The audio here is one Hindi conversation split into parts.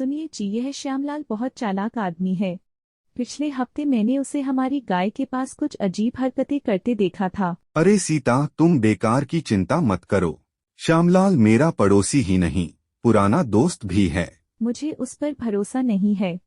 सुनिए जी, यह श्यामलाल बहुत चालाक आदमी है। पिछले हफ्ते मैंने उसे हमारी गाय के पास कुछ अजीब हरकतें करते देखा था। अरे सीता, तुम बेकार की चिंता मत करो। श्यामलाल मेरा पड़ोसी ही नहीं, पुराना दोस्त भी है। मुझे उस पर भरोसा नहीं है।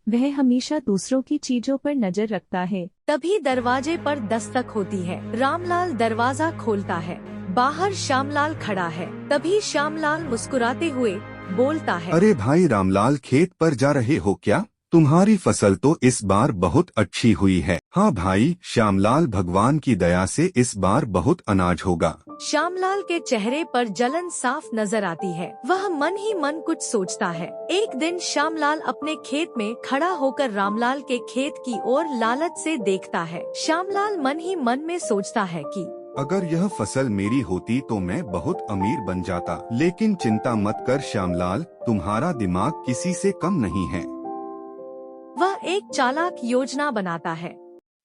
वह हमेशा दूसरों की चीजों पर नजर रखता है। तभी दरवाजे पर दस्तक होती है। रामलाल दरवाजा खोलता है। बाहर श्यामलाल खड़ा है। तभी श्यामलाल मुस्कुराते हुए बोलता है, अरे भाई रामलाल, खेत पर जा रहे हो क्या? तुम्हारी फसल तो इस बार बहुत अच्छी हुई है। हाँ भाई श्यामलाल, भगवान की दया से इस बार बहुत अनाज होगा। श्यामलाल के चेहरे पर जलन साफ नजर आती है। वह मन ही मन कुछ सोचता है। एक दिन श्यामलाल अपने खेत में खड़ा होकर रामलाल के खेत की ओर लालच से देखता है। श्यामलाल मन ही मन में सोचता है कि अगर यह फसल मेरी होती तो मैं बहुत अमीर बन जाता। लेकिन चिंता मत कर श्यामलाल, तुम्हारा दिमाग किसी से कम नहीं है। वह एक चालाक योजना बनाता है।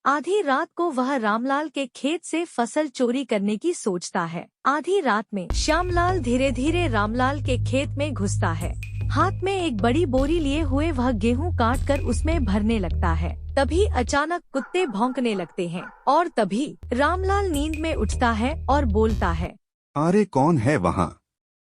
आधी रात को वह रामलाल के खेत से फसल चोरी करने की सोचता है। आधी रात में श्यामलाल धीरे धीरे रामलाल के खेत में घुसता है। हाथ में एक बड़ी बोरी लिए हुए वह गेहूं काट कर उसमें भरने लगता है। तभी अचानक कुत्ते भौंकने लगते हैं और तभी रामलाल नींद में उठता है और बोलता है, अरे कौन है वहाँ?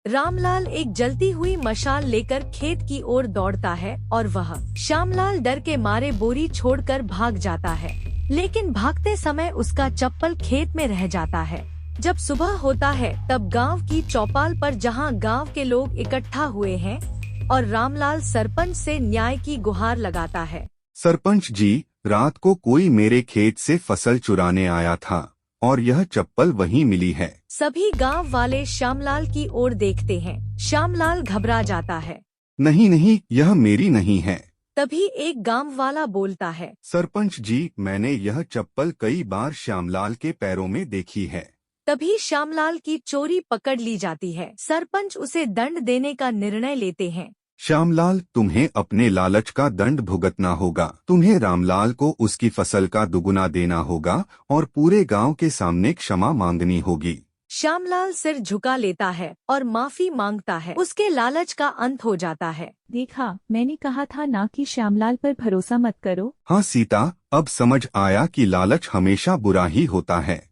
रामलाल एक जलती हुई मशाल लेकर खेत की ओर दौड़ता है और वह श्यामलाल डर के मारे बोरी छोड़कर भाग जाता है। लेकिन भागते समय उसका चप्पल खेत में रह जाता है। जब सुबह होता है तब गांव की चौपाल पर जहां गांव के लोग इकट्ठा हुए हैं और रामलाल सरपंच से न्याय की गुहार लगाता है। सरपंच जी, रात को कोई मेरे खेत से फसल चुराने आया था और यह चप्पल वहीं मिली है। सभी गांव वाले श्यामलाल की ओर देखते हैं। श्यामलाल घबरा जाता है। नहीं नहीं, यह मेरी नहीं है। तभी एक गांव वाला बोलता है, सरपंच जी, मैंने यह चप्पल कई बार श्यामलाल के पैरों में देखी है। तभी श्यामलाल की चोरी पकड़ ली जाती है। सरपंच उसे दंड देने का निर्णय लेते हैं। श्यामलाल, तुम्हें अपने लालच का दंड भुगतना होगा। तुम्हें रामलाल को उसकी फसल का दुगुना देना होगा और पूरे गांव के सामने क्षमा मांगनी होगी। श्यामलाल सिर झुका लेता है और माफी मांगता है। उसके लालच का अंत हो जाता है। देखा, मैंने कहा था ना कि श्यामलाल पर भरोसा मत करो। हाँ सीता, अब समझ आया कि लालच हमेशा बुरा ही होता है।